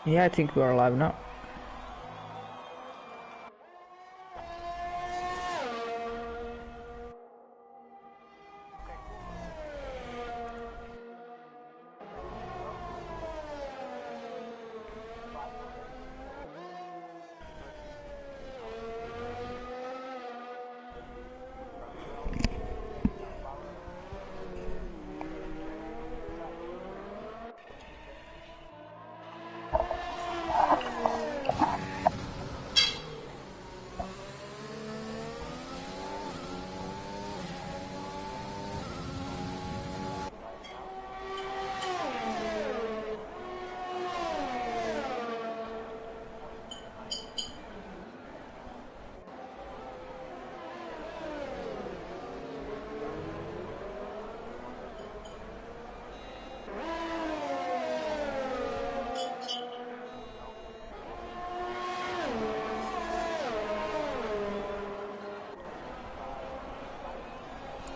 Yeah, I think we're live now.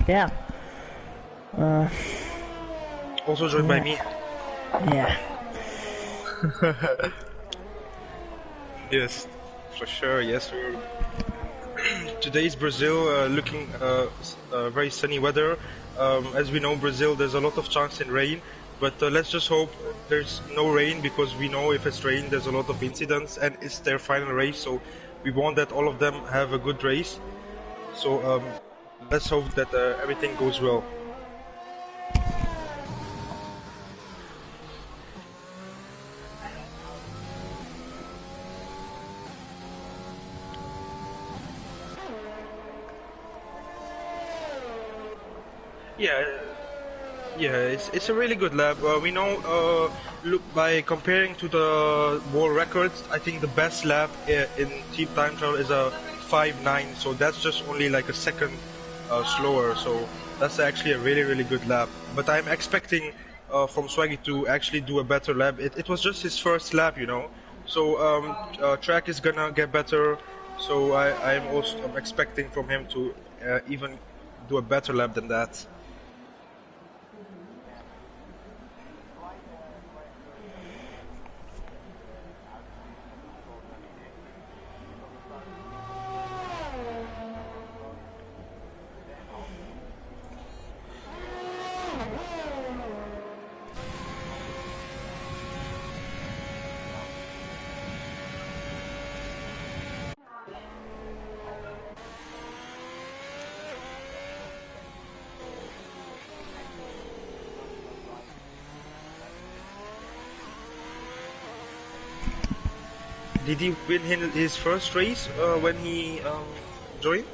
Yeah. Also joined by me. Yeah. Yes, for sure. Yes, sir. Today is Brazil, looking very sunny weather. As we know, Brazil, there's a lot of chance in rain, but let's just hope there's no rain, because we know if it's rain, there's a lot of incidents, and it's their final race, so we want that all of them have a good race. So let's hope that everything goes well. Yeah, it's a really good lap. We know, look, by comparing to the world records, I think the best lap in team time trial is a 5.9. So that's just only like a second slower. So that's actually a really good lap. But I'm expecting from Swaggy to actually do a better lap. It was just his first lap, you know. So track is gonna get better. So I'm expecting from him to even do a better lap than that. Did he win his first race when he joined?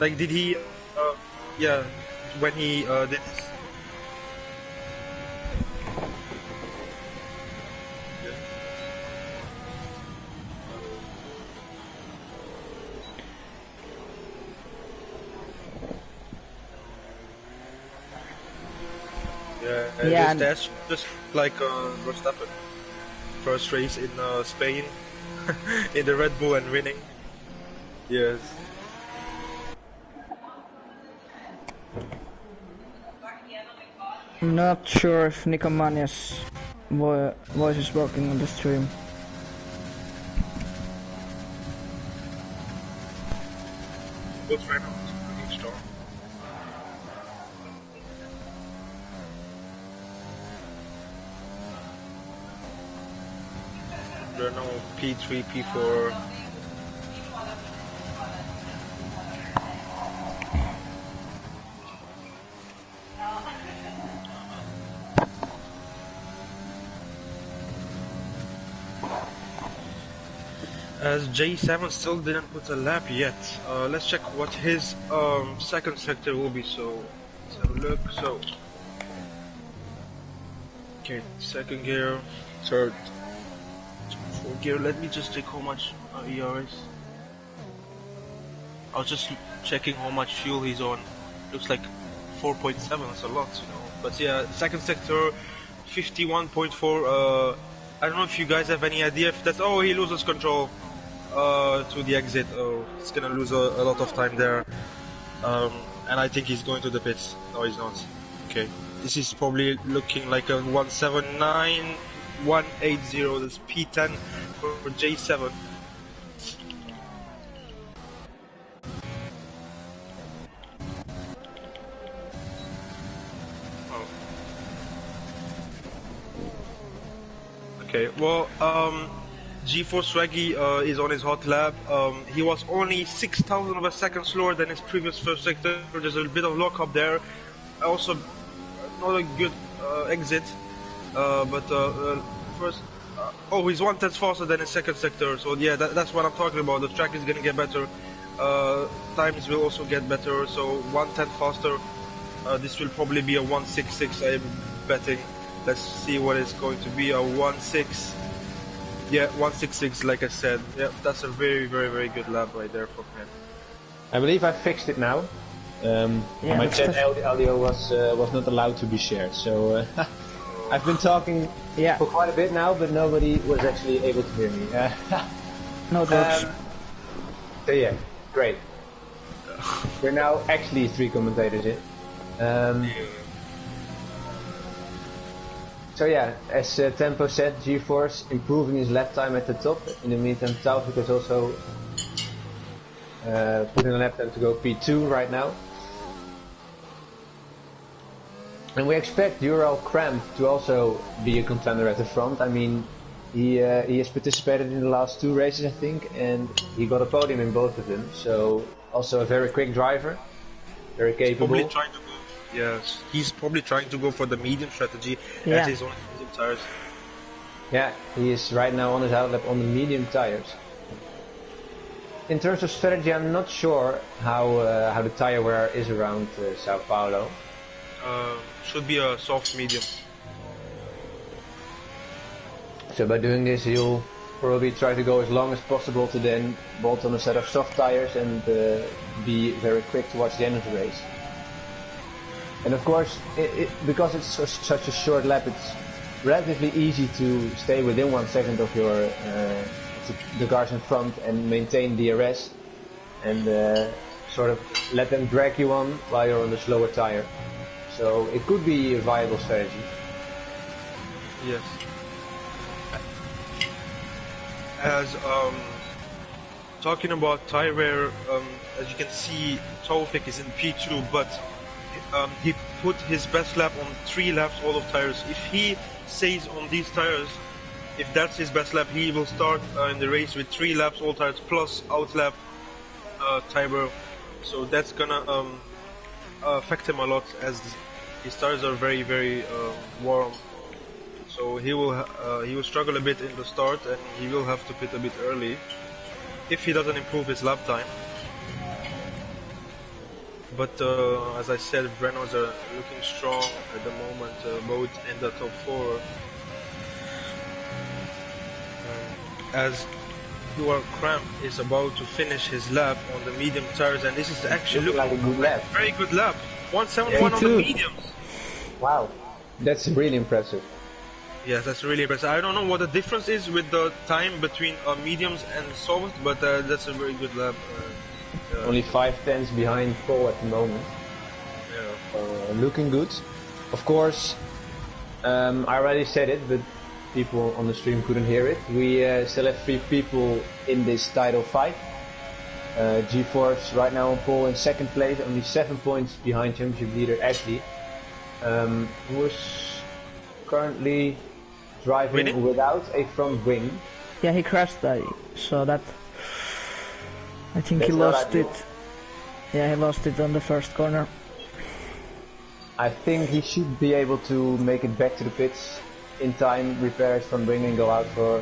Like, did he? Yeah, when he did. Yeah, that's just like Verstappen. First race in Spain, in the Red Bull and winning. Yes. I'm not sure if Nicomania's voice is working on the stream. Both right now is looking strong. Renault P3, P4. As J7 still didn't put a lap yet. Let's check what his second sector will be. So let's have a look. So okay, second gear, third, fourth gear. Let me just check how much ERS. I was just checking how much fuel he's on. Looks like 4.7. That's a lot, you know. But yeah, second sector, 51.4. I don't know if you guys have any idea if that's. Oh, he loses control to the exit. Oh, he's gonna lose a lot of time there. And I think he's going to the pits. No, he's not. Okay, this is probably looking like a 179. 180. That's P10 for J7. Okay, well, G4 Swaggy is on his hot lap. He was only 6,000 of a second slower than his previous first sector. There's a bit of lock up there. Also, not a good exit. But first, oh, he's 1/10 faster than his second sector. So yeah, that's what I'm talking about. The track is gonna get better. Times will also get better. So 1/10 faster. This will probably be a 166. I'm betting. Let's see what it's going to be. A 1.6. Yeah, 1.66. Like I said. Yeah, that's a very, very, very good lap right there from him. I believe I fixed it now. My chat audio was not allowed to be shared, so I've been talking for quite a bit now, but nobody was actually able to hear me. No jokes. So yeah, great. We're now actually 3 commentators in. So yeah, as Tempo said, G-Force improving his lap time at the top. In the meantime, Taufik has also put in a lap time to go P2 right now. And we expect Ural Cramp to also be a contender at the front. I mean, he has participated in the last 2 races, I think, and he got a podium in both of them. So also a very quick driver, very capable. Probably trying to go, yes, he's probably trying to go for the medium strategy as he's on medium tires. Yeah, he is right now on his outlap on the medium tires. In terms of strategy, I'm not sure how the tire wear is around Sao Paulo. Should be a soft medium. So by doing this, he'll probably try to go as long as possible to then bolt on a set of soft tires and be very quick towards the end of the race. And of course, because it's such a short lap, it's relatively easy to stay within 1 second of your the cars in front and maintain DRS and sort of let them drag you on while you're on the slower tire. So it could be a viable strategy. Yes. As talking about tire wear, as you can see, Taufik is in P2, but he put his best lap on 3 laps all of tires. If he stays on these tires, if that's his best lap, he will start in the race with 3 laps all tires plus outlap tire wear. So that's gonna affect him a lot as his tires are very, very warm. So he will struggle a bit in the start and he will have to pit a bit early if he doesn't improve his lap time. But as I said, Renaults are looking strong at the moment, both in the top 4. As Ural Cramp is about to finish his lap on the medium tires, and this is actually looking like a good lap. Very good lap. 171 on the mediums. Wow, that's really impressive. Yes, that's really impressive. I don't know what the difference is with the time between mediums and soft, but that's a very good lap. Only 5/10 behind Paul at the moment. Yeah. Looking good. Of course, I already said it, but people on the stream couldn't hear it. We still have 3 people in this title fight. G-Force right now on pole in 2nd place, only 7 points behind championship leader Ashley, who is currently driving without a front wing. Yeah, he crashed. I saw that. I think he lost it. Yeah, he lost it on the first corner. I think he should be able to make it back to the pits in time, repair his front wing and go out for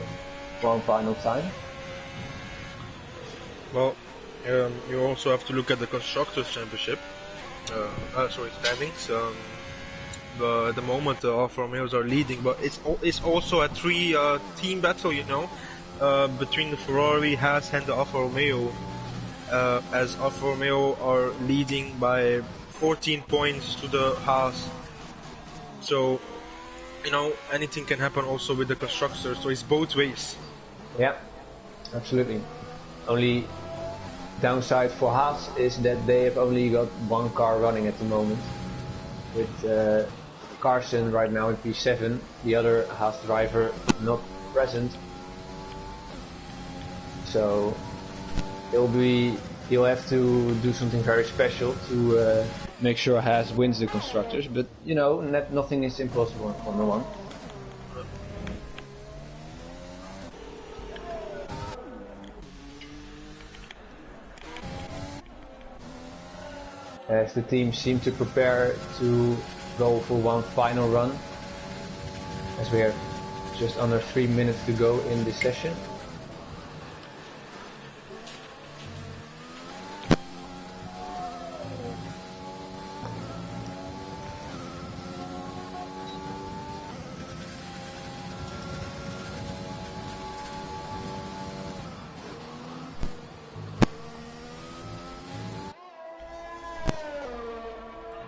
one final time. Well, you also have to look at the Constructors' Championship. Standings. At the moment, the Alfa Romeos are leading, but it's also a 3-team battle, you know, between the Ferrari, Haas, and the Alfa Romeo. As Alfa Romeo are leading by 14 points to the Haas. So, you know, anything can happen also with the constructors, so it's both ways. Yeah, absolutely. Only downside for Haas is that they have only got 1 car running at the moment, with Carson right now in P7, the other Haas driver not present. So he'll have to do something very special to make sure Haas wins the constructors. But you know, nothing is impossible in Formula 1. As the teams seem to prepare to go for one final run, as we have just under 3 minutes to go in this session.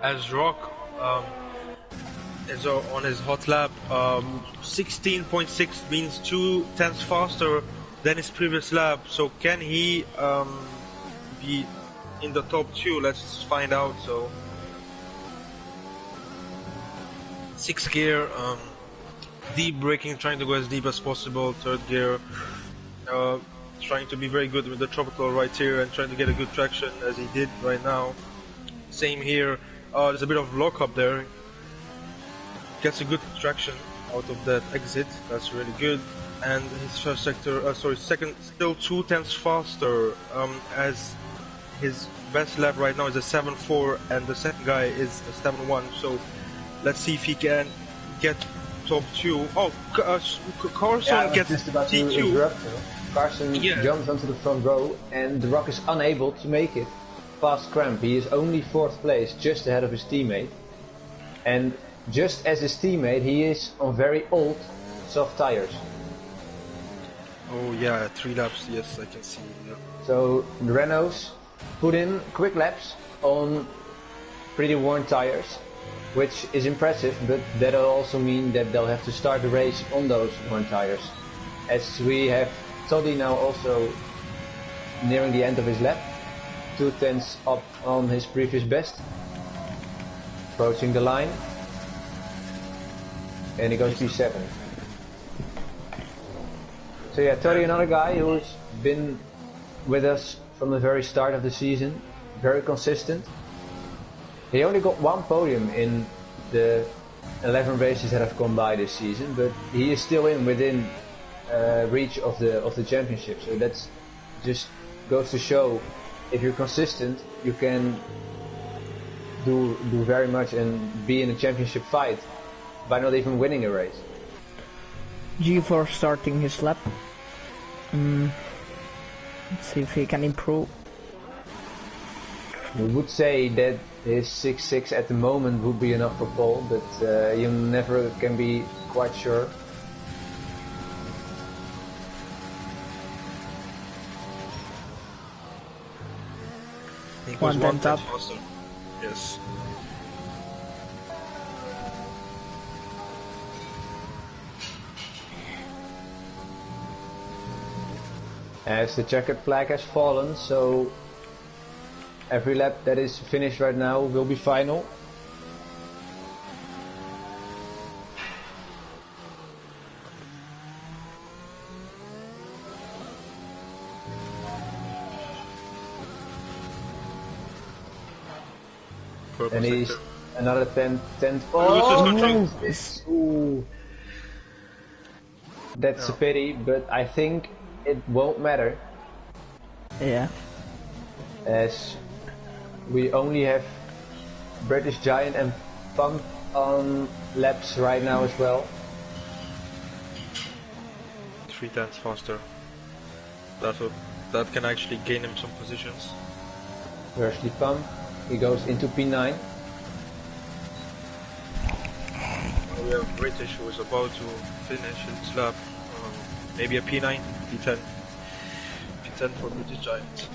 As Rock is on his hot lap, 16.6 means 0.2 faster than his previous lap. So can he be in the top 2? Let's find out. So 6th gear, deep braking, trying to go as deep as possible. 3rd gear, trying to be very good with the tropical right here and trying to get a good traction as he did right now. Same here. There's a bit of lockup there. Gets a good traction out of that exit. That's really good. And his first sector, second, still 0.2 faster. As his best lap right now is a 7.4, and the second guy is a 7.1. So let's see if he can get top 2. Oh, Carson gets just about T2. to interrupt you. Carson jumps onto the front row, and the Rock is unable to make it past Cramp. He is only 4th place, just ahead of his teammate, and just as his teammate, he is on very old soft tires. Oh yeah, 3 laps, yes, I can see. Yeah. So the Renaults put in quick laps on pretty worn tires, which is impressive, but that'll also mean that they'll have to start the race on those worn tires. As we have Toddy now also nearing the end of his lap, 0.2 up on his previous best, approaching the line, and he goes P7. So yeah, Toddy, another guy who's been with us from the very start of the season, very consistent. He only got 1 podium in the 11 races that have gone by this season, but he is still within reach of the championship. So that's just goes to show, if you're consistent, you can do very much and be in a championship fight by not even winning a race. G4 starting his lap. Let's see if he can improve. We would say that his 6.6 at the moment would be enough for pole, but you never can be quite sure. He was 1/10 up. faster. Yes. As the checkered flag has fallen, so every lap that is finished right now will be final. And he's another 10th. Oh, ooh. That's a pity, but I think it won't matter. Yeah. As we only have British Giant and Pump on laps right now as well. 0.3 faster. That can actually gain him some positions. Firstly Pump, he goes into P9. We have British who is about to finish his lap. Maybe a P9, P10. P10 for British Giant.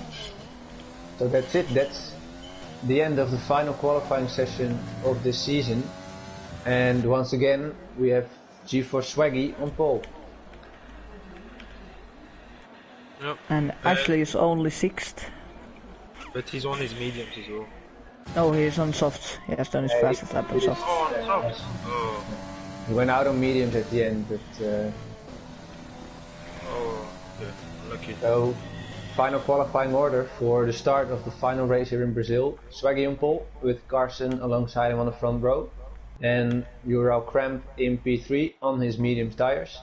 So that's it, that's the end of the final qualifying session of this season. And once again, we have G4 Swaggy on pole. Yep. And Ashley is only 6th. But he's on his mediums as well. Oh, he's on softs. He has done his fastest lap on softs. Oh, on softs. Oh. He went out on mediums at the end, but Oh, okay. Lucky. so final qualifying order for the start of the final race here in Brazil. Swaggy on pole with Carson alongside him on the front row. And Ural Cramp in P3 on his medium tires.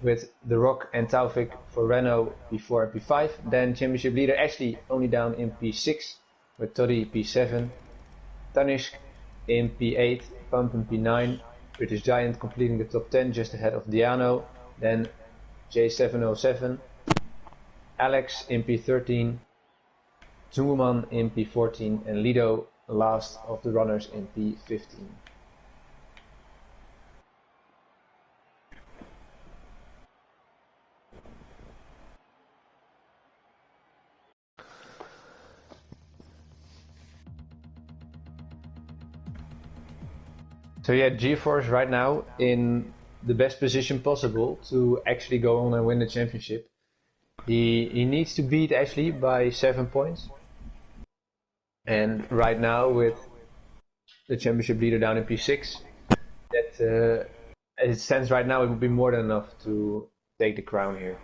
With The Rock and Taufik for Renault P4 and P5. Then championship leader Ashley only down in P6 with Toddy P7. Tanishq in P8, Pump in P9. British Giant completing the top 10 just ahead of Diano. Then J707. Alex in P13, Zungelman in P14 and Lido last of the runners in P15. So yeah, G-Force right now in the best position possible to actually go on and win the championship. He needs to beat Ashley by 7 points. And right now with the championship leader down in P6, that as it stands right now, it would be more than enough to take the crown here.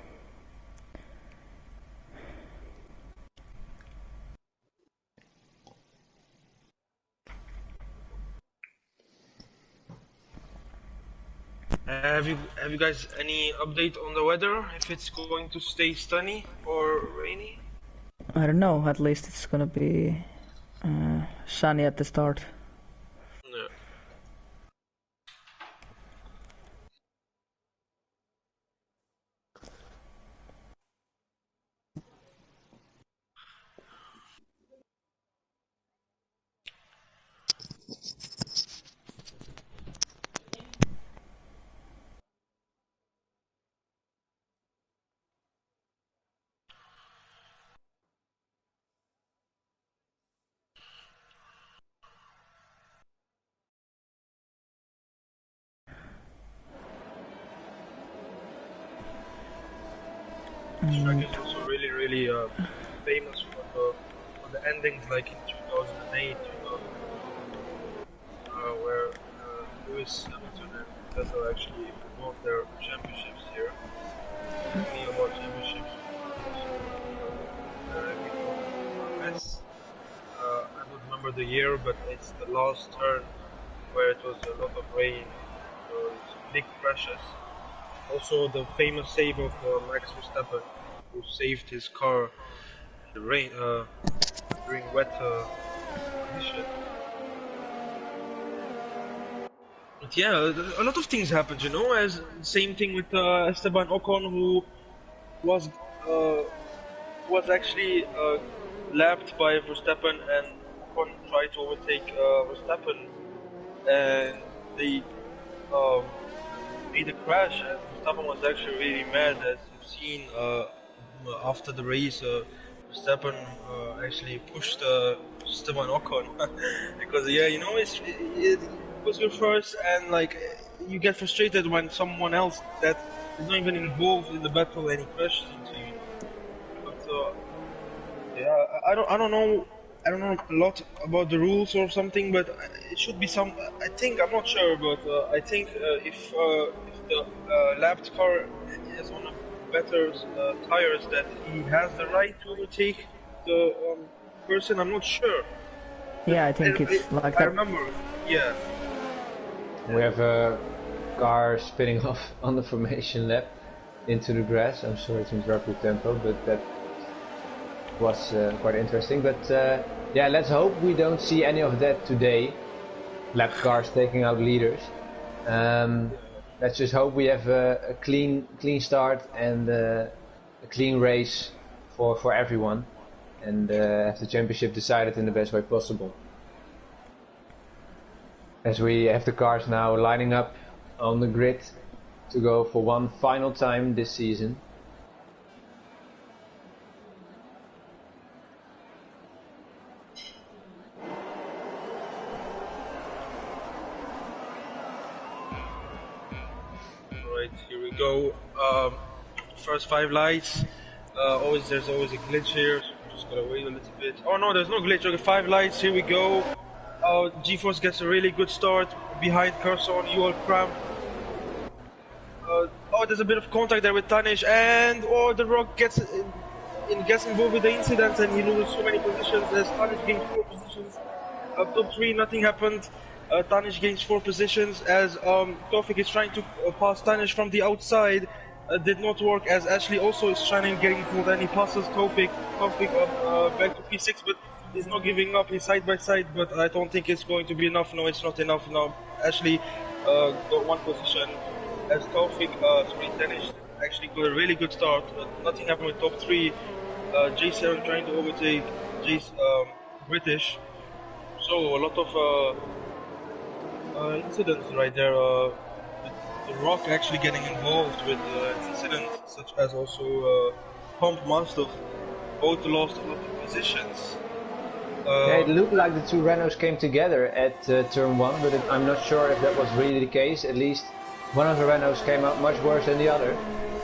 Have you guys any update on the weather? If it's going to stay sunny or rainy? I don't know. At least it's gonna be sunny at the start. No. Track is also really famous for the endings, like in 2008, where Lewis Hamilton and Vettel actually won their championships here. Many of our championships. Mess. I don't remember the year, but it's the last turn where it was a lot of rain, some big crashes. Also, the famous save of Max Verstappen, who saved his car in the rain during wet conditions. But yeah, a lot of things happened, you know. As same thing with Esteban Ocon, who was actually lapped by Verstappen, and Ocon tried to overtake Verstappen, and they made a crash, and Verstappen was actually really mad, as you've seen after the race. Verstappen actually pushed Esteban Ocon because yeah, you know, it was your first, and like you get frustrated when someone else that is not even involved in the battle and he crashes into you. But yeah, I don't know. I don't know a lot about the rules or something, but it should be some. I think I'm not sure, but I think if the lapped car is on a better tires, that he has the right to overtake the person. I'm not sure. Yeah, I think it's like I that. remember. Yeah. We have a car spinning off on the formation lap into the grass. I'm sorry to interrupt your tempo, but that was quite interesting. But yeah, let's hope we don't see any of that today. Lap cars taking out leaders. Let's just hope we have a clean start and a clean race for everyone, and have the championship decided in the best way possible. As we have the cars now lining up on the grid to go for one final time this season. Alright, here we go. First 5 lights. There's always a glitch here. Just gotta wait a little bit. Oh no, there's no glitch. Okay, 5 lights, here we go. GeForce gets a really good start behind Carson, you all cramp. Oh, there's a bit of contact there with Tanish, and the Rock gets involved with the incident, and he loses so many positions as Tanish gains 4 positions. Top 3, nothing happened. Tanish gains 4 positions as Tofik is trying to pass Tanish from the outside. Did not work as Ashley also is trying to get involved, and he passes Tofik back to P6, but he's not giving up. He's side by side, but I don't think it's going to be enough. No, it's not enough now. Ashley got 1 position as Tanish actually got a really good start. Nothing happened with top 3. J7 trying to overtake British. So a lot of incidents right there. The Rock actually getting involved with incidents such as also Pump Master. Both lost a lot of positions. Yeah, it looked like the 2 Renaults came together at turn 1, but I'm not sure if that was really the case. At least one of the Renaults came out much worse than the other,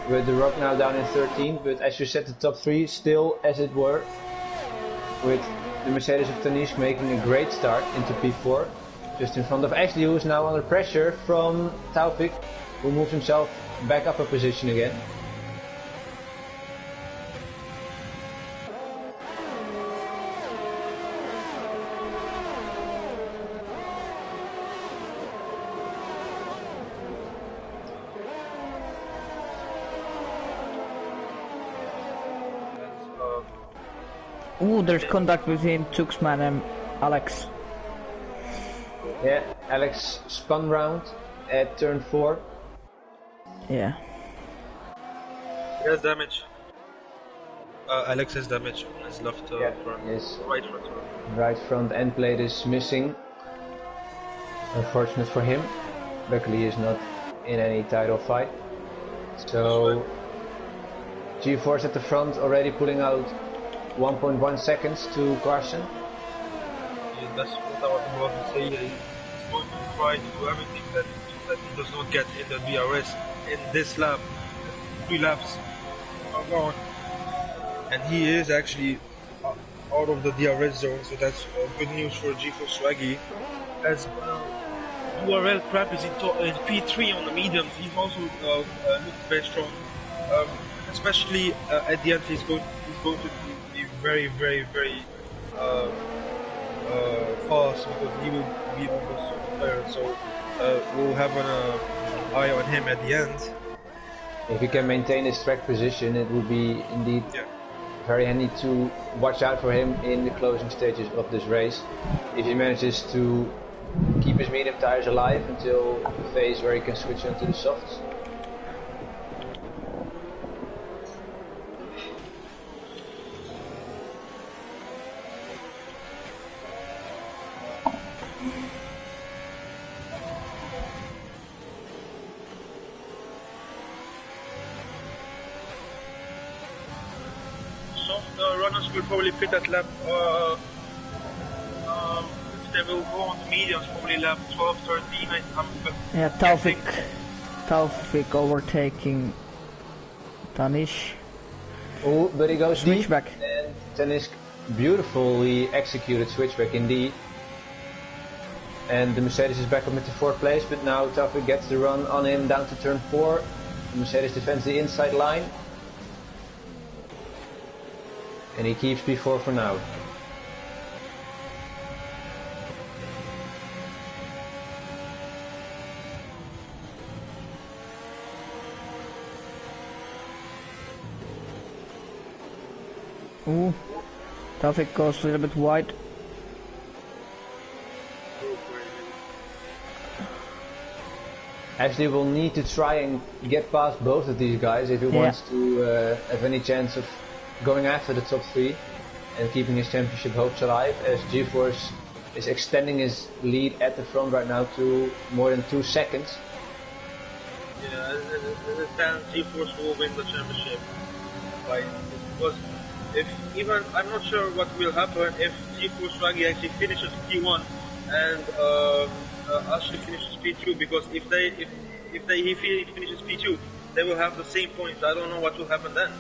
with the Rock now down in 13, but as you said, the top 3 still as it were, with the Mercedes of Tanish making a great start into P4, just in front of Ashley, who is now under pressure from Taufik, who moves himself back up a position again. Ooh, there's contact between Tuxman and Alex. Yeah, Alex spun round at turn 4. Yeah. He has damage. Alex has damage on his left front. Yes. Right front. Right front end plate is missing. Unfortunate for him. Luckily he's not in any title fight. So GeForce at the front already pulling out 1.1 seconds to Carson. Yeah, that's what I was about to say. He's going to try to do everything that he does not get in the DRS in this lap. 3 laps are gone. And he is actually out of the DRS zone, so that's good news for GeForce Swaggy. As URL Crap is in P3 on the mediums, he's also looks very strong. Especially at the end, he's going to be very fast because he will be on the soft tire. So we'll have an eye on him at the end. If he can maintain his track position, it would be indeed very handy to watch out for him in the closing stages of this race. If he manages to keep his medium tires alive until the phase where he can switch onto the softs. Runners will probably pit at lap if they will go on the mediums, probably lap 12, 13. Yeah, Taufik overtaking Tanish. Oh, but he goes switchback. And Tanish beautifully executed switchback indeed. And the Mercedes is back up into 4th place, but now Taufik gets the run on him down to turn 4. The Mercedes defends the inside line. And he keeps P4 for now. Ooh, Taufik goes a little bit wide. Ashley will need to try and get past both of these guys if he wants to have any chance of going after the top 3 and keeping his championship hopes alive, as GeForce is extending his lead at the front right now to more than 2 seconds. Yeah, as it stands, GeForce will win the championship. Like, because I'm not sure what will happen if GeForce Swaggy actually finishes P1 and Ashley finishes P2, because if he finishes P2, they will have the same points. I don't know what will happen then.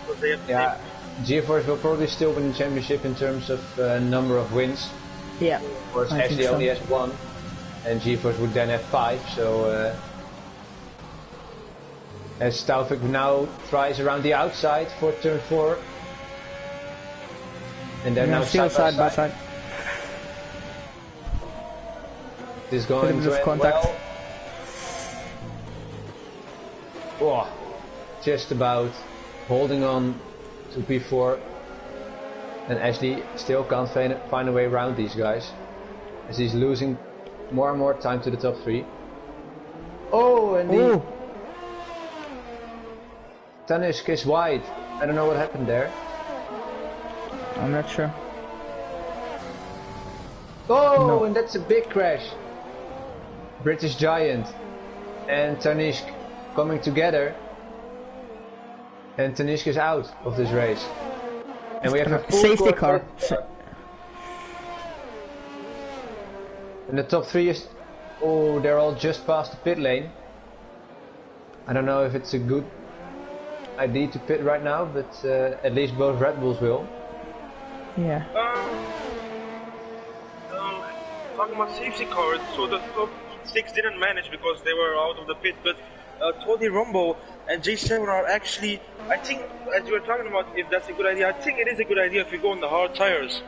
Because they have the same points. GeForce will probably still win the championship in terms of number of wins. Yeah. Of course, I think Ashley so. only has 1, and GeForce would then have 5. So as Taufik now tries around the outside for turn 4, and then Yeah, now still side by side. This is going Bit of to end contact. well. Oh, just about holding on to P4, and Ashley still can't find a way around these guys, as he's losing more and more time to the top 3. Oh, and the Tanishk is wide. I don't know what happened there. I'm not sure. Oh, No. and that's a big crash. British Giant and Tanishk coming together, and Tanishk is out of this race. And we have a full Safety court car. safety car. And the top 3 is... Oh, they're all just past the pit lane. I don't know if it's a good idea to pit right now, but at least both Red Bulls will. Yeah. Talking about safety cars, so the top 6 didn't manage because they were out of the pit, but Tony Rumble and J7 are actually, I think, as you were talking about, if that's a good idea, I think it is a good idea if you go on the hard tires.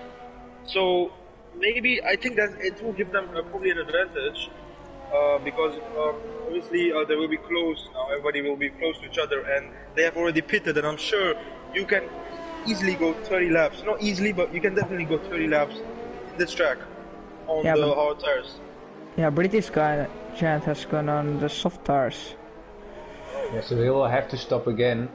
So maybe, I think that it will give them probably an advantage, because obviously they will be close now, everybody will be close to each other, and they have already pitted, and I'm sure you can easily go 30 laps, not easily, but you can definitely go 30 laps in this track on the hard tires. Yeah, British guy Giant has gone on the soft tires. Yeah, so he will have to stop again.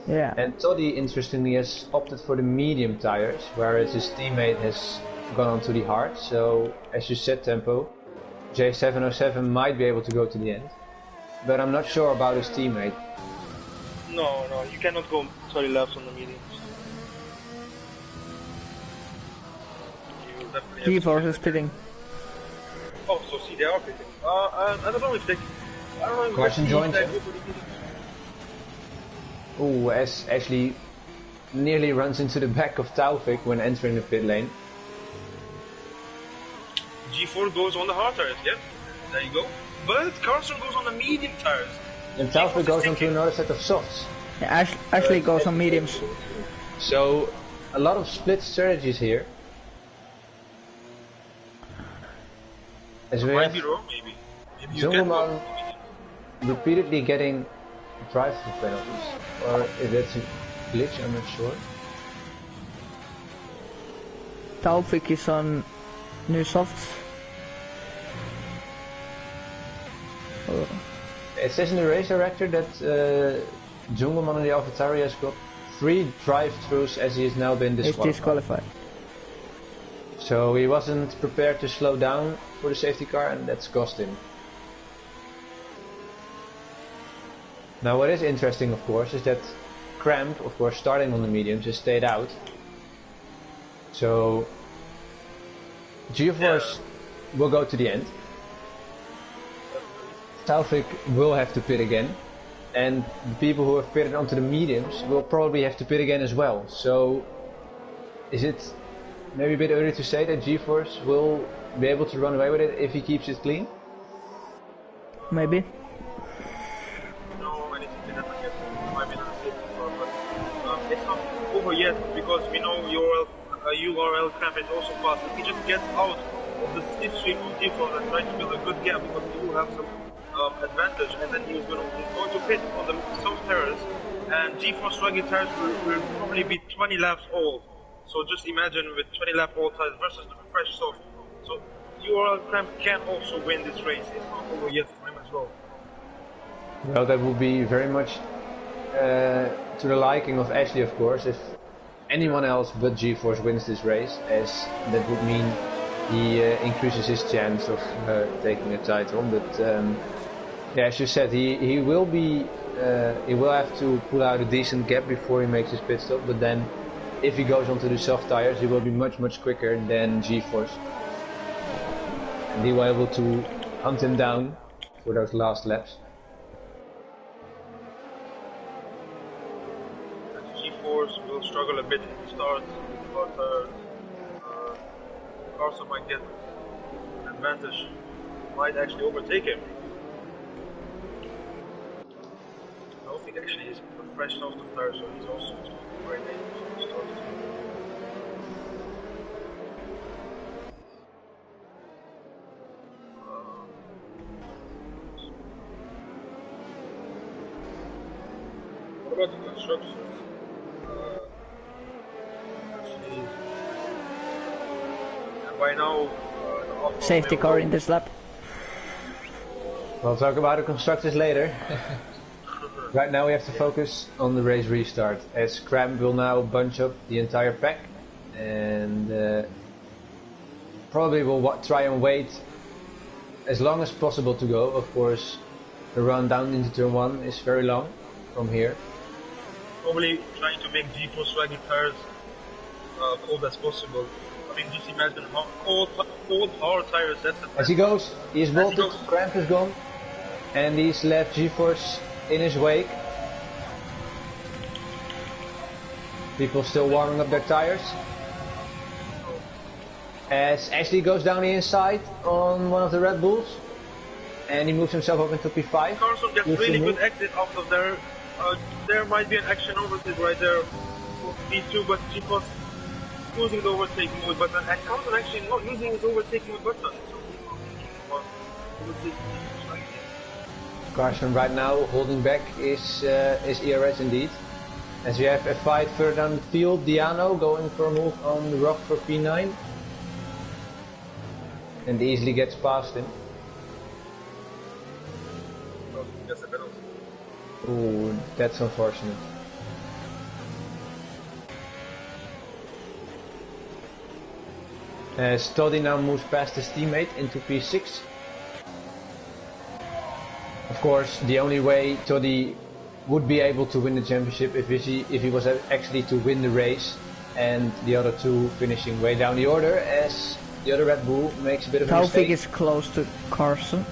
Yeah. And Toddy, interestingly, has opted for the medium tires, whereas his teammate has gone on to the hard. So, as you said, Tempo, J707 might be able to go to the end. But I'm not sure about his teammate. No, you cannot go 30 laps on the mediums. You definitely GeForce is pitting. Oh, so see, they are pitting. I don't know if they... I don't know if Question joined. they go to the mediums. Oh, as Ashley nearly runs into the back of Taufik when entering the pit lane. G4 goes on the hard tires, yeah? There you go. But Carlson goes on the medium tires. And Taufik goes onto another set of softs. Yeah, Ashley goes on mediums. So, a lot of split strategies here. As we Might have be wrong, maybe. Maybe you can go. Zungelman repeatedly getting drive-through penalties. Or if that's a glitch, I'm not sure. Taufik is on new softs. Oh. It says in the race director that Zungelman in the AlphaTauri has got 3 drive-throughs as he has now been He's disqualified. disqualified. So he wasn't prepared to slow down for the safety car, and that's cost him. Now what is interesting, of course, is that Cramp, of course, starting on the mediums, has stayed out. So GeForce will go to the end. Taufik will have to pit again, and the people who have pitted onto the mediums will probably have to pit again as well. So is it maybe a bit early to say that GeForce will be able to run away with it if he keeps it clean? Maybe. No, anything can happen yet. Might be not a safety car, but it's not over yet because we know URL Cramp is also fast. If he just gets out of the slipstream of GeForce and tries to build a good gap, because he will have some advantage, and then he's going to pit on the soft tires, and GeForce Swaggy tires will probably be 20 laps old. So just imagine with 20 lap old tires versus the fresh soft. So URL Cramp can also win this race. It's not over yet for him as well. Well, that would be very much to the liking of Ashley, of course, if anyone else but GeForce wins this race, as that would mean he increases his chance of taking a title. But yeah, as you said, he will have to pull out a decent gap before he makes his pit stop. But then, if he goes onto the soft tires, he will be much quicker than GeForce, and he will be able to hunt him down for those last laps. GeForce will struggle a bit in the start, but Carson might get an advantage, might actually overtake him. I don't think actually he's a fresh soft of tire, so he's also very dangerous in the start. What about the constructions? By now, Safety car in this lap. We'll talk about the constructors later. Right now we have to focus on the race restart, as Cram will now bunch up the entire pack and probably will try and wait as long as possible to go. Of course, the run down into turn 1 is very long from here. Probably trying to make G4 swaggy tires cold as possible. I mean, GC has been cold hard tires, that's the As he goes, he is bolted, Cramp is gone, and he's left G-Force in his wake. People still warming up their tires. As Ashley goes down the inside on one of the Red Bulls, and he moves himself up into P5. Carson gets really good exit out of there. There might be an action overtake right there for P2, but G-Force using the overtake mode button, and Carson actually not using his overtake mode button, so he's not thinking about overtake mode. Carson right now holding back is ERS indeed. As we have a fight further down the field, Diano going for a move on the rock for P9 and easily gets past him. Ooh, that's unfortunate. As Toddy now moves past his teammate into P6. Of course, the only way Toddy would be able to win the championship if he was actually to win the race, and the other two finishing way down the order, as the other Red Bull makes a bit of a mistake. Taufik is close to Carson.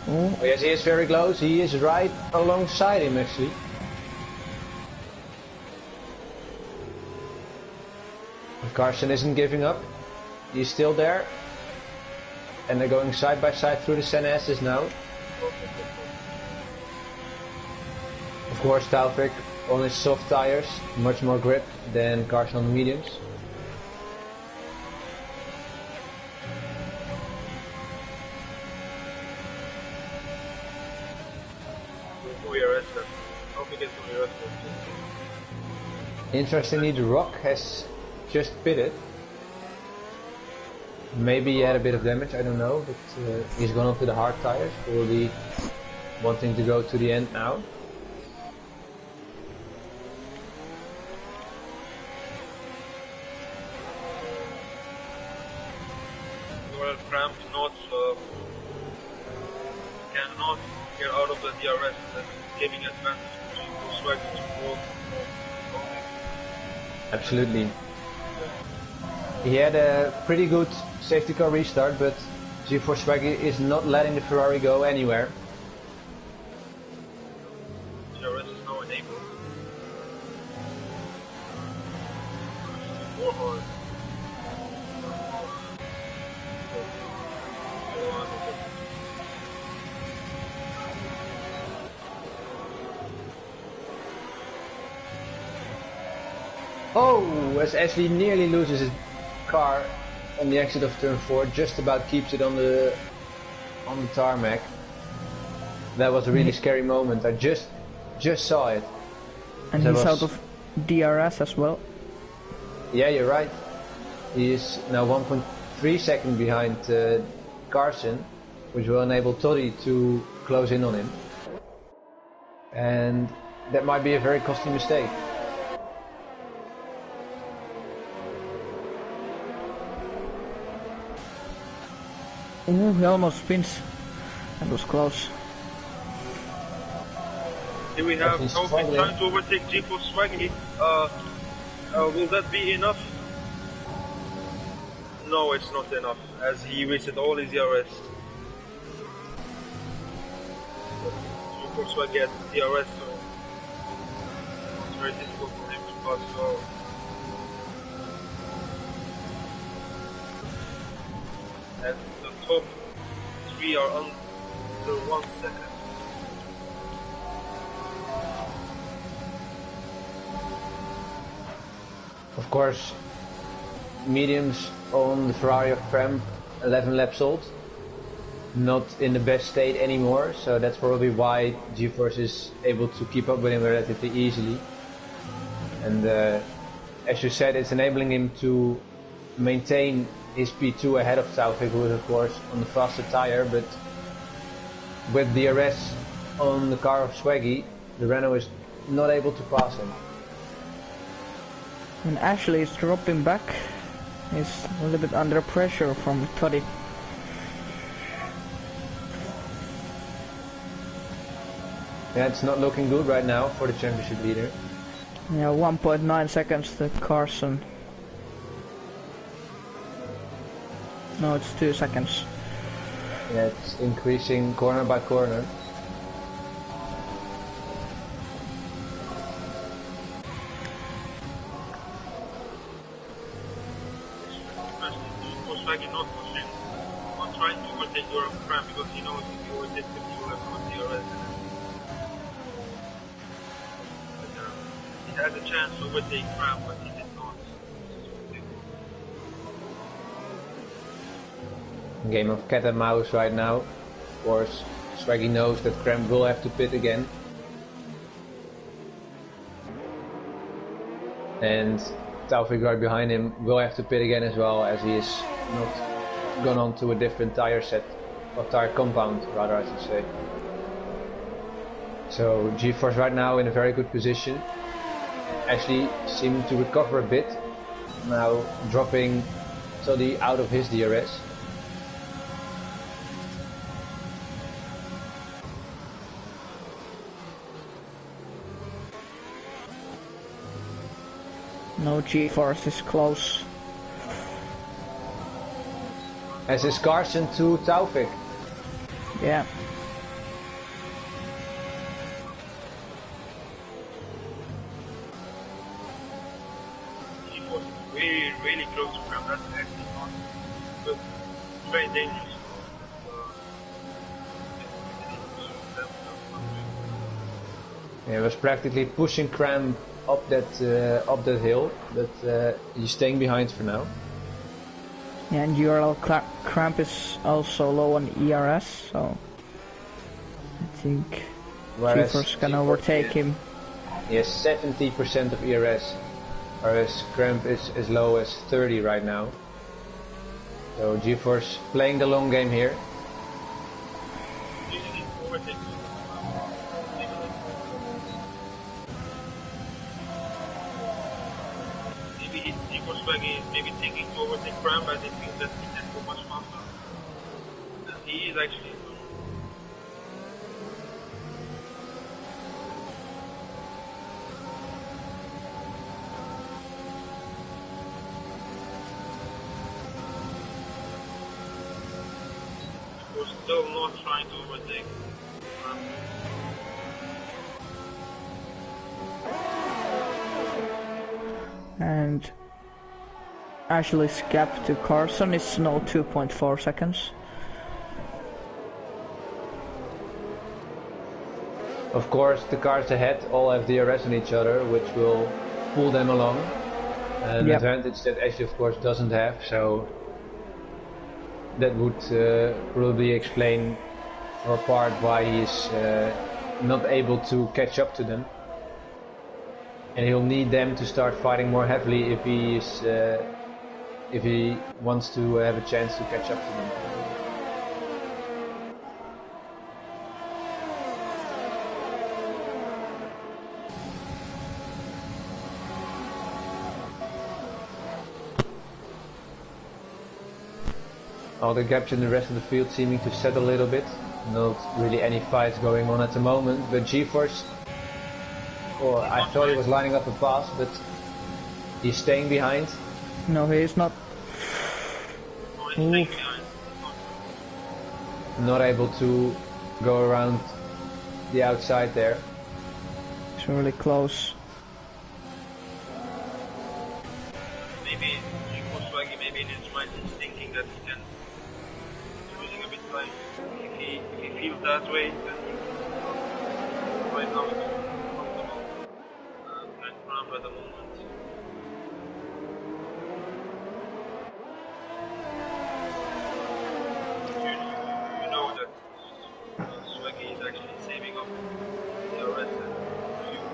Oh, yes, he is very close. He is right alongside him actually. Carson isn't giving up. He's still there. And they're going side by side through the Senasses now. Of course, Taufik on his soft tires, much more grip than Carson on the mediums. Interestingly, the Rock has just pitted. Maybe he had a bit of damage, I don't know, but he's gone onto the hard tires, probably wanting to go to the end now. Well, Cramp cannot get out of the DRS, and giving advantage to Swag to both. Absolutely. He had a pretty good safety car restart, but G4 Swaggy is not letting the Ferrari go anywhere. DRS is now enabled. More hard. Oh, as Ashley nearly loses his car on the exit of turn 4, just about keeps it on the tarmac. That was a really scary moment. I just saw it. And he's out of DRS as well. Yeah, you're right. He is now 1.3 seconds behind Carson, which will enable Toddy to close in on him. And that might be a very costly mistake. Ooh, he almost spins. That was close. Here we have Taufik trying to overtake G4 Swaggy. Will that be enough? No, it's not enough, as he wasted all his DRS. G4 Swaggy had DRS, so it's very difficult for him to was slow. And the top 3 are under 1 second. Of course, mediums on the Ferrari of Prem, 11 laps old, not in the best state anymore, so that's probably why GeForce is able to keep up with him relatively easily. And as you said, it's enabling him to maintain his P2 ahead of Taufik, who is of course on the faster tire, but with DRS on the car of Swaggy, the Renault is not able to pass him. And Ashley is dropping back. He's a little bit under pressure from Toddy. Yeah, it's not looking good right now for the championship leader. Yeah, 1.9 seconds to Carson. No, it's 2 seconds. Yeah, it's increasing corner by corner. Not trying to overtake your Prem because he knows if you overtake him, you will have no DRS. He had a chance to overtake Prem, but he did not. Game of cat and mouse right now. Of course, Swaggy knows that Cramp will have to pit again. And Taufik right behind him will have to pit again as well, as he is not gone on to a different tire set, or tire compound rather I should say. So GeForce right now in a very good position, actually seeming to recover a bit, now dropping Toddy out of his DRS. No, GeForce is close. As is Carson to Taufik. Yeah. He was really, really close to Prem. That's actually not good. Very dangerous. He was practically pushing Cramp up that hill, but he's staying behind for now. Yeah, and URL Cramp is also low on ERS, so I think GeForce can overtake him. He has 70% of ERS, whereas Cramp is as low as 30 right now. So GeForce playing the long game here. Maybe thinking to overtake Prem, but he thinks that he can go much faster. And he is actually. We're still not trying to overtake Prem. And Ashley's gap to Carson is now 2.4 seconds. Of course, the cars ahead all have DRS on each other, which will pull them along. An advantage that Ashley, of course, doesn't have, so that would probably explain for a part why he's not able to catch up to them. And he'll need them to start fighting more heavily if he is. If he wants to have a chance to catch up to them. All the gaps in the rest of the field seeming to settle a little bit. Not really any fights going on at the moment, but GeForce, I thought he was lining up a pass, but he's staying behind. No, he is not. Not able to go around the outside there. It's really close. that way, then right now it's comfortable. Trying to ramp at the moment. You know that Swaggy is actually saving up the rest and fuel.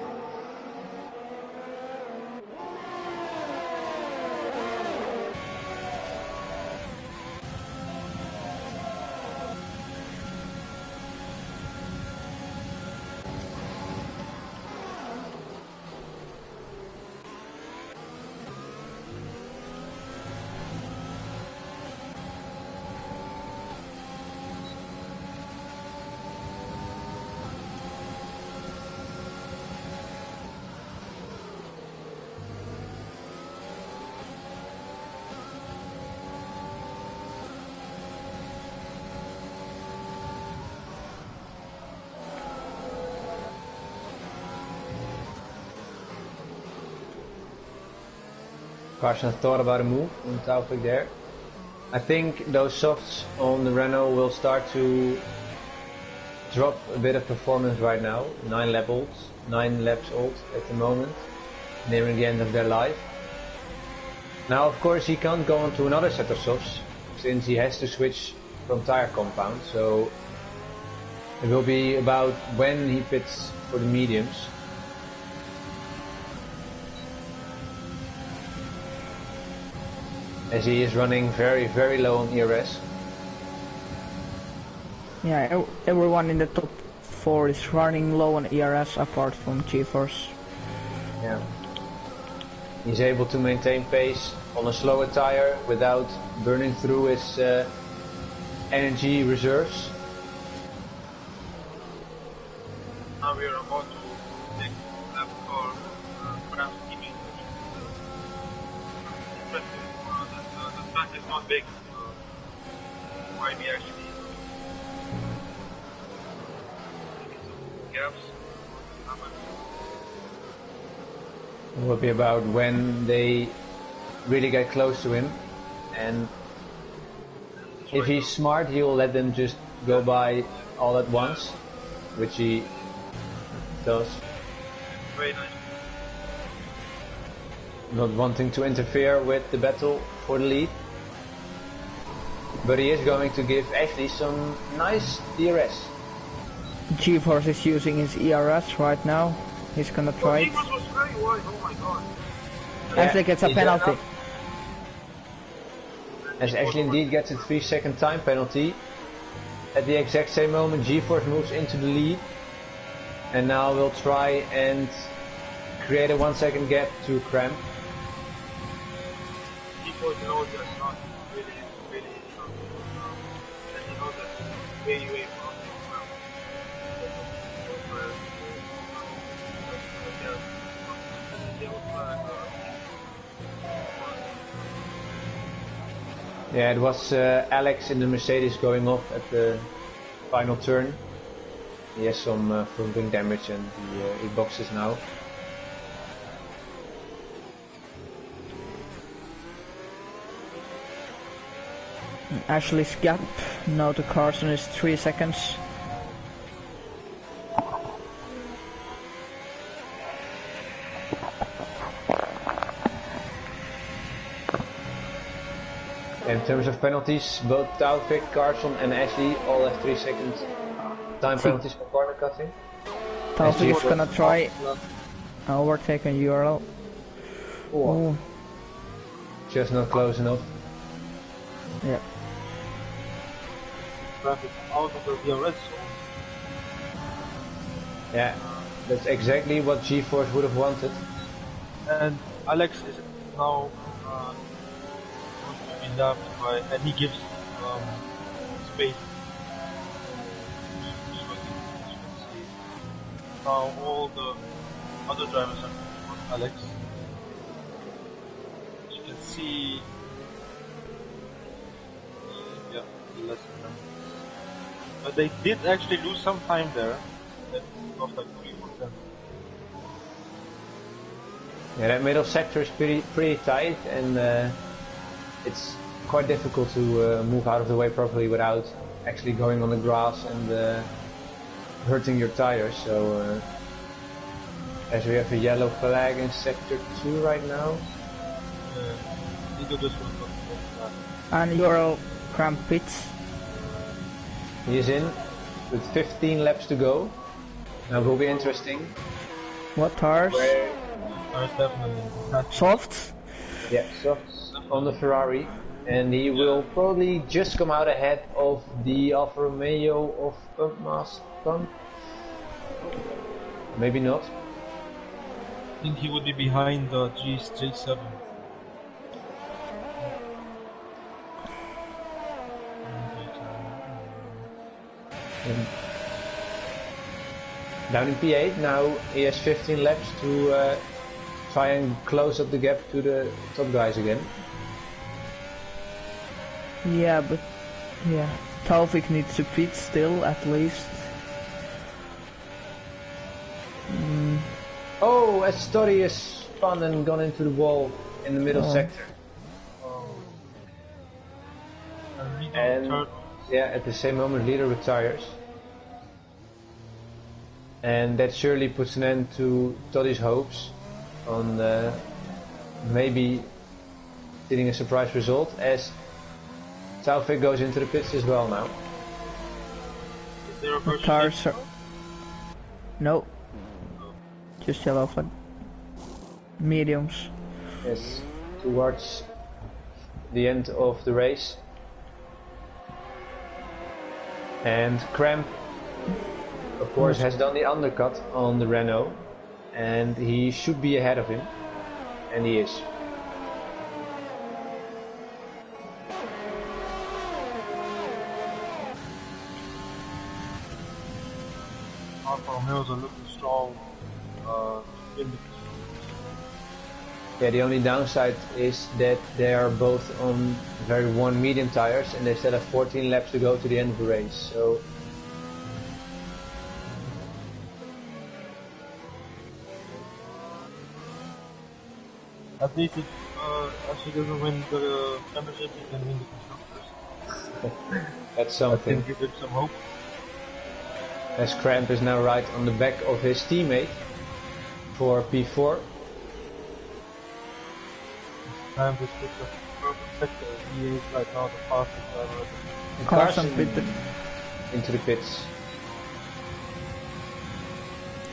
Carson thought about a move on Taufik there. I think those softs on the Renault will start to drop a bit of performance right now. 9 laps old at the moment, nearing the end of their life. Now of course he can't go on to another set of softs since he has to switch from tire compound, so it will be about when he pits for the mediums. As he is running very low on ERS. Yeah, everyone in the top 4 is running low on ERS apart from GeForce. Yeah. He's able to maintain pace on a slower tire without burning through his energy reserves. Now we are about to take lap for perhaps keeping the track is not big, might be actually some gaps. It will be about when they really get close to him, and if he's smart he'll let them just go by all at once, which he does. Very nice. Not wanting to interfere with the battle for the lead, but he is going to give Ashley some nice DRS. GeForce is using his ERS right now. He's gonna try it. GeForce was very wide, oh my god. Ashley gets a penalty. As Ashley indeed gets a 3-second time penalty. At the exact same moment GeForce moves into the lead, and now we'll try and create a 1-second gap to Cramp. GeForce knows that's not really something, and he knows that's way from Yeah, it was Alex in the Mercedes going off at the final turn. He has some front wing damage and he boxes now. Ashley's gap now to Carson is 3 seconds. In terms of penalties, both Taufik, Carson and Ashley all have 3-second time penalties for corner cutting. Taufik is gonna try overtake on URL. Oh. Just not close enough. Yeah. traffic out of the DRS zone. Yeah, that's exactly what GeForce would have wanted. And Alex is now going to be lapped by, and he gives space. Now all the other drivers are on Alex. As you can see, yeah, less than that. But they did actually lose some time there. That lost like 3%. Yeah, that middle sector is pretty tight, and it's quite difficult to move out of the way properly without actually going on the grass and hurting your tires. So as we have a yellow flag in sector 2 right now. And Ural cramp pits. He is in with 15 laps to go. Now it will be interesting. What tires? Tires definitely. Softs? Yeah, softs on the Ferrari. And he will probably just come out ahead of the Alfa Romeo of Pump. Maybe not. I think he would be behind the G7. Down in P8 now he has 15 laps to try and close up the gap to the top guys again. Yeah, but yeah, Taufik needs to pit still at least. Oh, Astori has spun and gone into the wall in the middle sector. And yeah, at the same moment Leader retires. And that surely puts an end to Toddy's hopes on maybe getting a surprise result, as Taufik goes into the pits as well now. Is there a Tires are... No. Just yellow flag. Mediums. Yes, towards the end of the race. And Cramp, of course, has done the undercut on the Renault, and he should be ahead of him, and he is. Alfa Romeos are looking strong. Yeah, the only downside is that they are both on very worn medium tires, and they still have 14 laps to go to the end of the race. So at least if Ashley doesn't win the championship, he can win the constructors. that's I something. think give it some hope. As Cramp is now right on the back of his teammate for P4. Cramp is picked up perfect sector. He is right now the fastest driver. And Carson pitted. into the pits.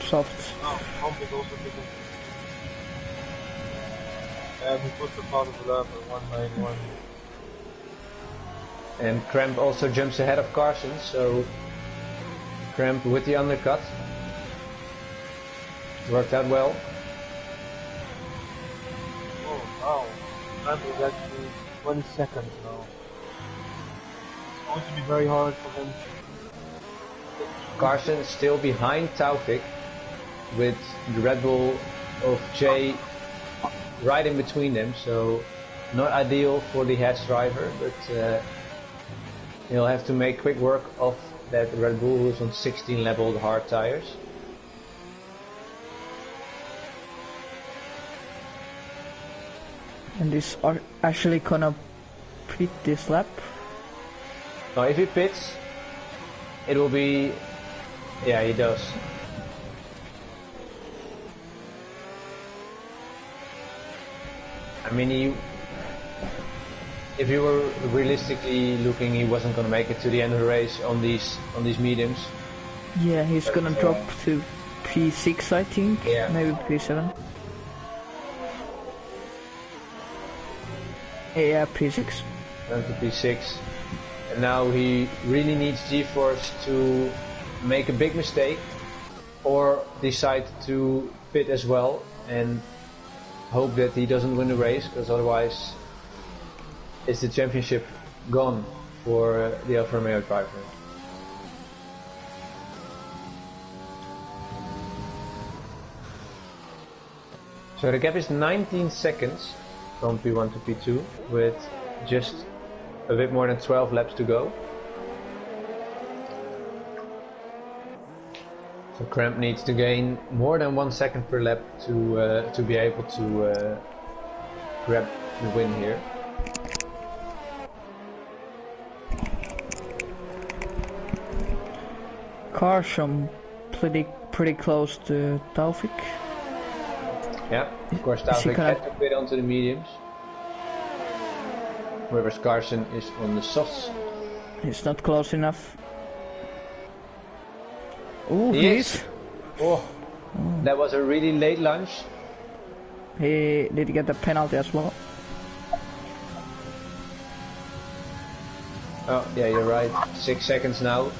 Soft. Oh, Pump is also picking. And he puts the part of the lap at 191. And Cramp also jumps ahead of Carson, so Cramp with the undercut. Worked out well. Oh, wow. Cramp is actually 20 seconds now. It's going to be very hard for him. Carson is still behind Taufik with the Red Bull of Jay right in between them, so not ideal for the Hatch driver, but he'll have to make quick work of that Red Bull, who's on 16 leveled hard tires. And this are actually gonna pit this lap. Now if he pits, it will be... yeah, he does. I mean, if you were realistically looking, he wasn't going to make it to the end of the race on these mediums. Yeah, he's gonna drop to P6, I think. Yeah. Maybe P7. Yeah, P6. Down to P6. And now he really needs G-Force to make a big mistake or decide to pit as well and hope that he doesn't win the race, because otherwise is the championship gone for the Alfa Romeo driver. So the gap is 19 seconds from P1 to P2 with just a bit more than 12 laps to go. So Cramp needs to gain more than 1 second per lap to be able to grab the win here. Carson pretty close to Taufik. Yeah, of course Taufik had to quit onto the mediums. Whereas Carson is on the softs. He's not close enough. Ooh, he is. Oh, that was a really late lunge. He did get the penalty as well. Oh, yeah, you're right. 6 seconds now.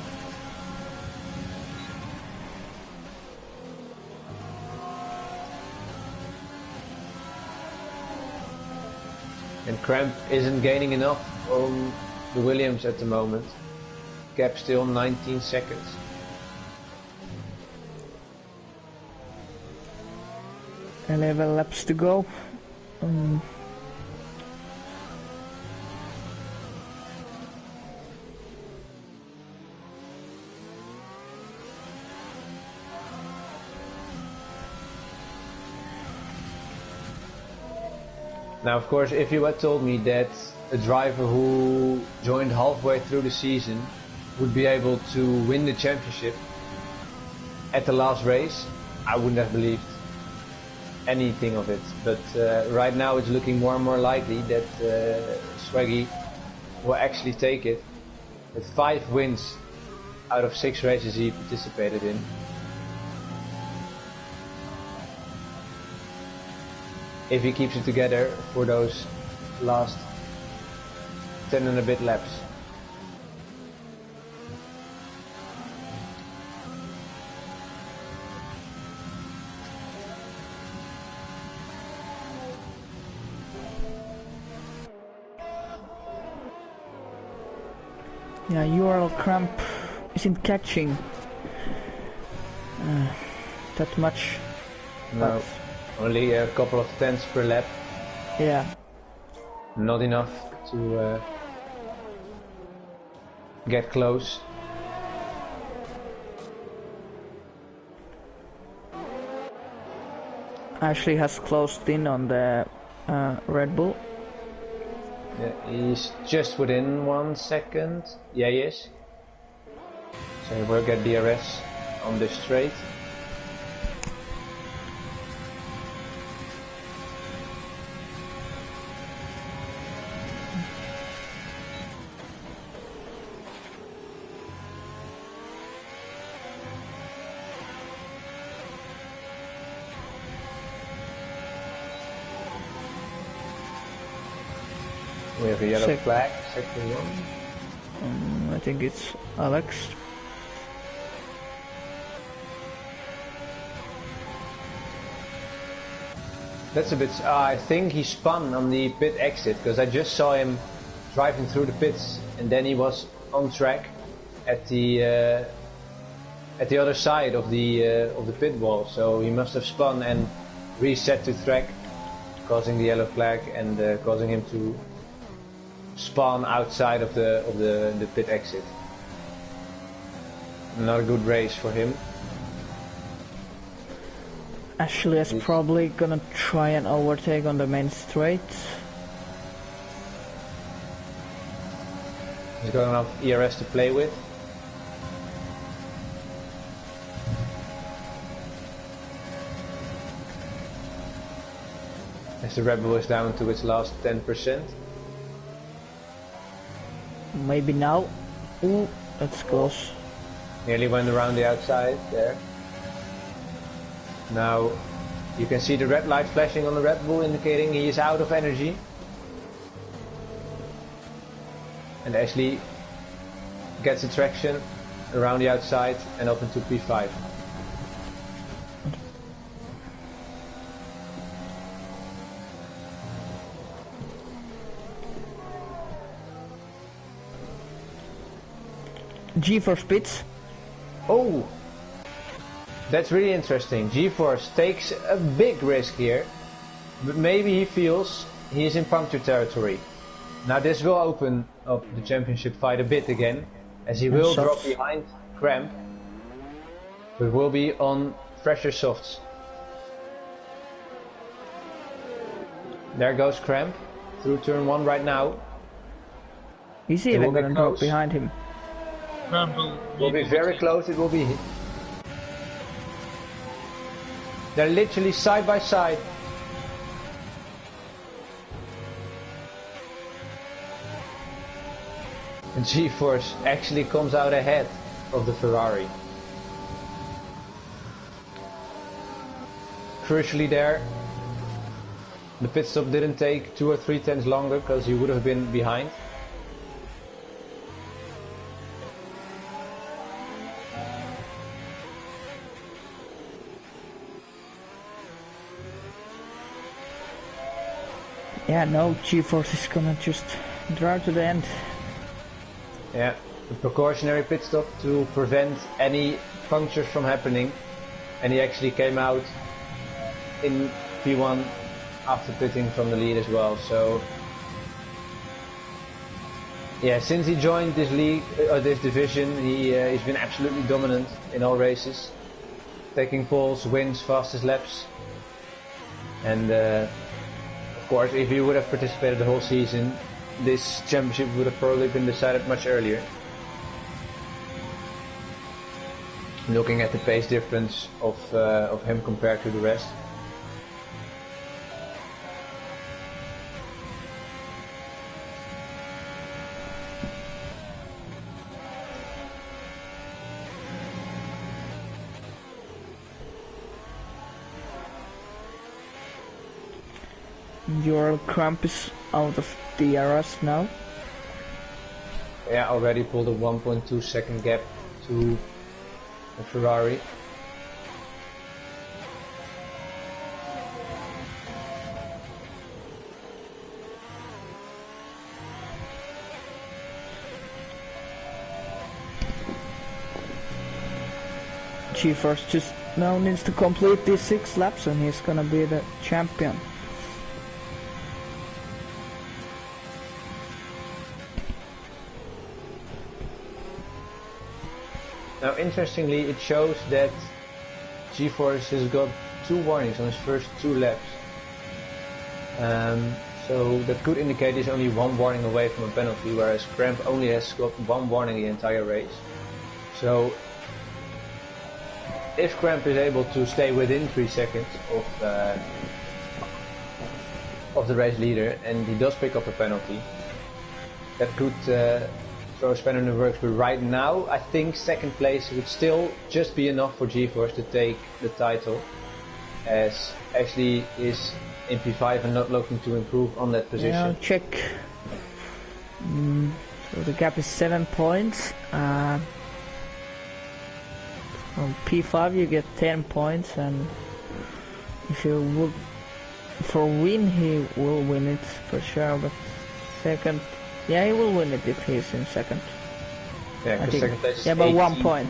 And Cramp isn't gaining enough on the Williams at the moment. Gap still 19 seconds. And 11 laps to go. Now, of course, if you had told me that a driver who joined halfway through the season would be able to win the championship at the last race, I wouldn't have believed anything of it. But right now it's looking more and more likely that Swaggy will actually take it. With 5 wins out of 6 races he participated in. If he keeps it together for those last 10 and a bit laps. Yeah, URL Cramp isn't catching that much. No. Only a couple of tenths per lap. Yeah. Not enough to get close. Ashley has closed in on the Red Bull. Yeah, he's just within 1 second. Yeah, he is. So he will get DRS on this straight. We have a yellow flag, sector 1. I think it's Alex. That's a bit... I think he spun on the pit exit, because I just saw him driving through the pits, and then he was on track at the other side of the pit wall. So he must have spun and reset to track, causing the yellow flag and causing him to spawn outside of the pit exit. Not a good race for him. Ashley is probably gonna try and overtake on the main straight. He's got enough ERS to play with. As the Red Bull is down to its last 10%. Maybe now. Ooh, that's close. Nearly went around the outside there. Now you can see the red light flashing on the Red Bull, indicating he is out of energy. And Ashley gets the traction around the outside and up into P5. G-Force pits. Oh! That's really interesting. G-Force takes a big risk here, but maybe he feels he is in puncture territory. Now this will open up the championship fight a bit again, as he will drop behind Cramp, but will be on fresher softs. There goes Cramp, through turn 1 right now. Is he even going to drop behind him? Will be very close, it will be They're literally side by side. And G-Force actually comes out ahead of the Ferrari. Crucially there, the pit stop didn't take 2 or 3 tenths longer because he would have been behind. Yeah, no, G-Force is gonna just drive to the end. Yeah, the precautionary pit stop to prevent any punctures from happening, and he actually came out in P1 after pitting from the lead as well. So yeah, since he joined this league, this division, he's been absolutely dominant in all races, taking poles, wins, fastest laps, and of course, if he would have participated the whole season, this championship would have probably been decided much earlier. Looking at the pace difference of him compared to the rest. Your cramp is out of DRS now. Yeah, already pulled a 1.2 second gap to the Ferrari. G-Force just now needs to complete these 6 laps and he's gonna be the champion. Now, interestingly, it shows that G-Force has got 2 warnings on his first 2 laps. So that could indicate he's only 1 warning away from a penalty, whereas Cramp only has got 1 warning the entire race. So if Cramp is able to stay within 3 seconds of the race leader and he does pick up a penalty, that could throw a spanner in the works. But right now, I think second place would still just be enough for G-Force to take the title, as Ashley is in P5 and not looking to improve on that position. Yeah, I'll check. So the gap is 7 points. From P5 you get 10 points, and if you would for win, he will win it for sure. But second, yeah, he will win it if he's in second. Yeah, because second place is by 1 18 point.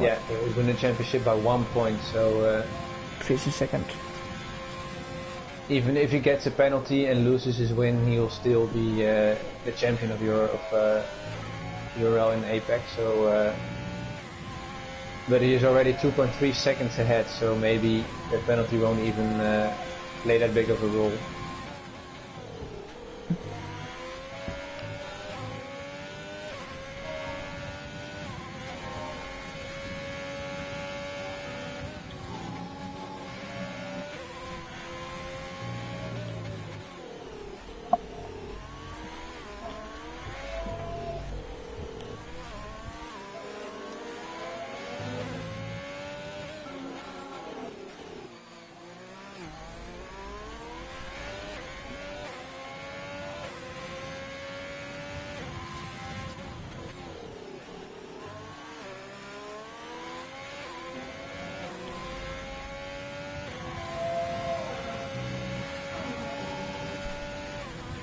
Yeah, he will win the championship by 1 point. So if he's in second. Even if he gets a penalty and loses his win, he will still be the champion of URL in APAC. So, but he is already 2.3 seconds ahead. So maybe the penalty won't even play that big of a role.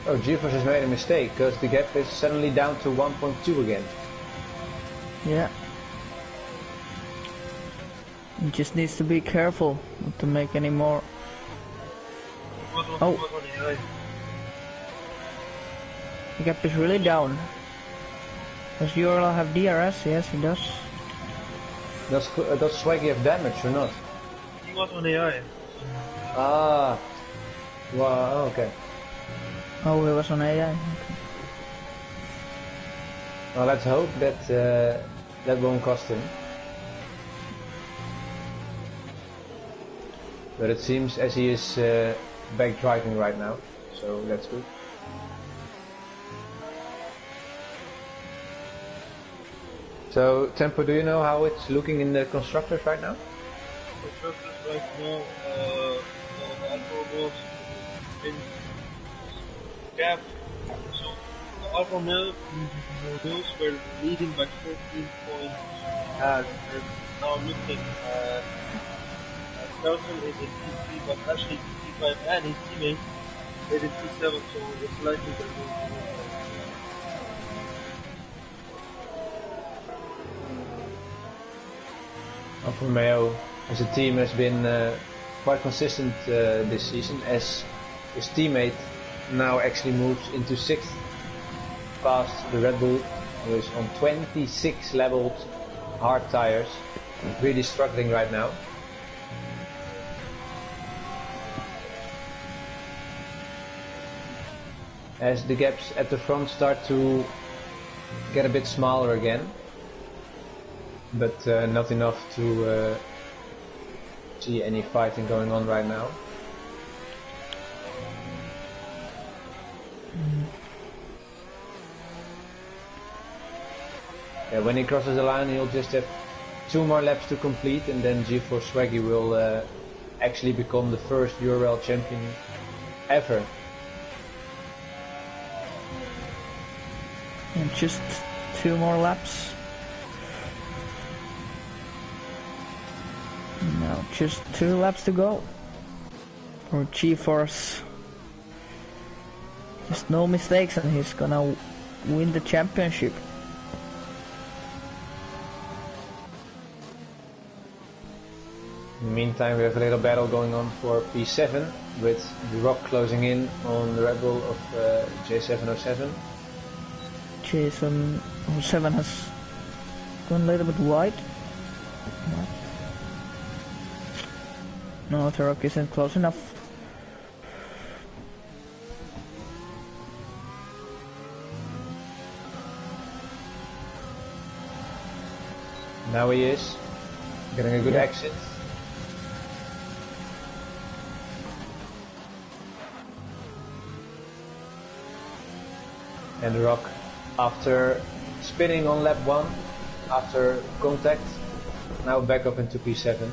Oh, GeForce has made a mistake because the gap is suddenly down to 1.2 again. Yeah. He just needs to be careful not to make any more. Oh. The gap is really down. Does URL have DRS? Yes, he does. Does Swaggy have damage or not? He was on AI. Ah. Wow, okay. Oh, he was on AI. Okay. Well, let's hope that that won't cost him. But it seems as he is back driving right now, so that's good. So, Tempo, do you know how it's looking in the constructors right now? Constructors right now, the Alfa Romeos in gap. So the Alfa Romeos were leading by 14 points as, and now looking Carlson is in P3, but actually P5 and his teammate is in P7, so it's likely they're going to win. Alfa Romeo as a team has been quite consistent this season, as his teammate now actually moves into 6th past the Red Bull, who is on 26 leveled hard tires, really struggling right now. As the gaps at the front start to get a bit smaller again, but not enough to see any fighting going on right now. Yeah, when he crosses the line, he'll just have 2 more laps to complete, and then G4 Swaggy will actually become the first URL champion ever. And just 2 more laps. No, just 2 laps to go for G-Force. Just no mistakes and he's gonna win the championship. In the meantime, we have a little battle going on for P7 with the Rock closing in on the Red Bull of J707. J707 has gone a little bit wide. No, the Rock isn't close enough. Now he is getting a good exit. And the Rock, after spinning on lap 1, after contact, now back up into P7.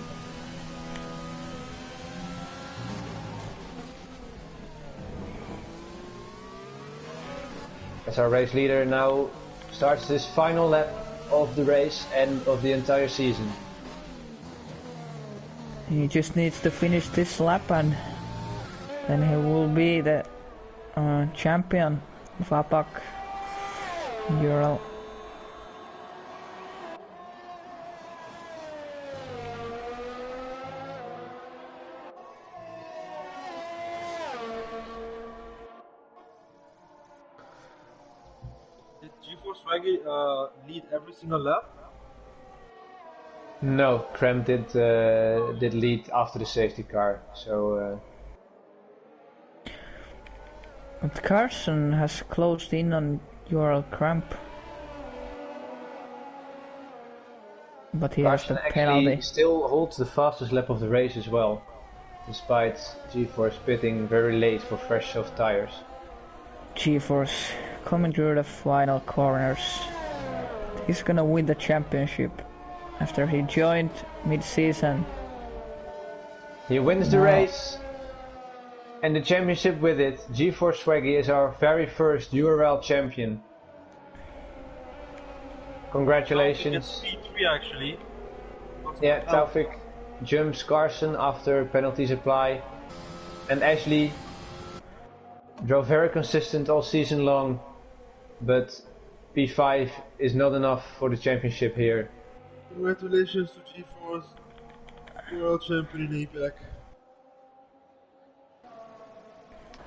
As our race leader now starts this final lap of the race and of the entire season. He just needs to finish this lap and then he will be the champion of APAC Ural. Did G4 Swaggy lead every single lap? No, Krem did lead after the safety car, so... But Carson has closed in on Ural Cramp. But he Carson has the actually penalty. still holds the fastest lap of the race as well, despite G4 pitting very late for fresh soft tires. G-Force coming through the final corners. He's gonna win the championship after he joined mid-season. He wins the race and the championship with it. G4 Swaggy is our very first URL champion. Congratulations. It's P3 actually. Yeah, Taufik jumps Carson after penalties apply, and Ashley drove very consistent all season long, but P5 is not enough for the championship here. Congratulations to G4's World Champion in APAC.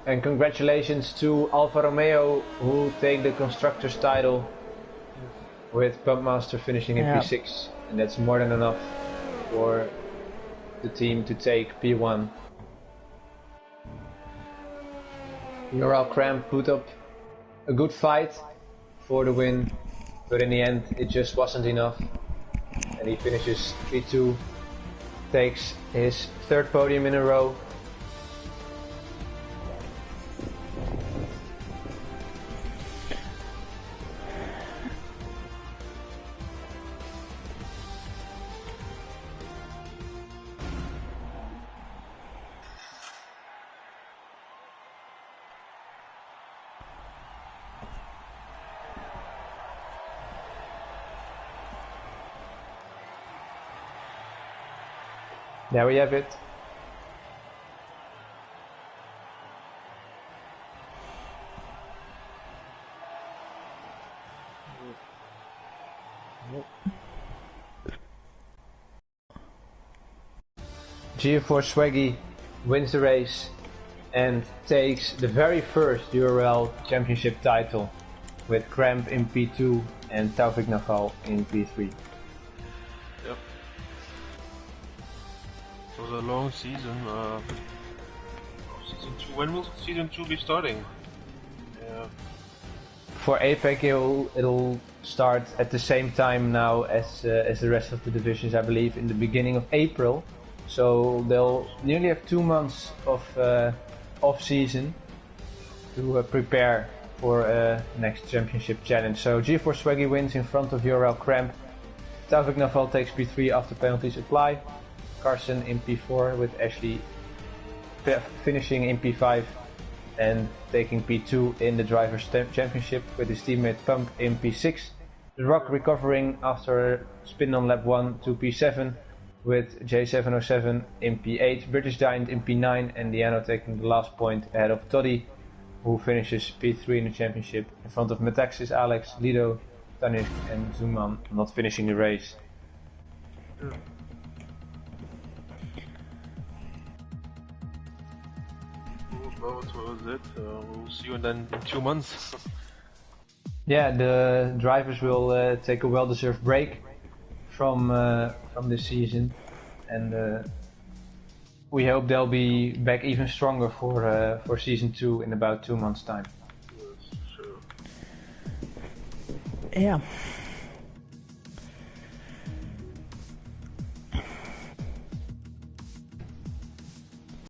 And congratulations to Alfa Romeo, who take the constructors title with Pumpmaster finishing in P6, and that's more than enough for the team to take P1. Ural Cramp put up a good fight for the win, but in the end it just wasn't enough, and he finishes P2 takes his third podium in a row. There we have it. GeForce Swaggy wins the race and takes the very first URL championship title with Cramp in P2 and Taufik Naval in P3. Yep. It was a long season. Season 2. When will season 2 be starting? Yeah. For APAC it'll start at the same time now as the rest of the divisions, I believe, in the beginning of April. So they'll nearly have 2 months of off season to prepare for next championship challenge. So GeForce Swaggy wins in front of URL Cramp. Taufik Naval takes P3 after penalties apply. Carson in P4 with Ashley finishing in P5 and taking P2 in the Drivers' Championship with his teammate Pump in P6. The Rock recovering after spin on lap 1 to P7 with J707 in P8, British Giant in P9 and Diano taking the last point ahead of Toddy, who finishes P3 in the championship in front of Metaxas, Alex, Lido, Tanishk and Zuman not finishing the race. Well, that was it. We'll see you then in 2 months. Yeah, the drivers will take a well-deserved break from this season, and we hope they'll be back even stronger for season 2 in about 2 months' time. Yes, sure. Yeah.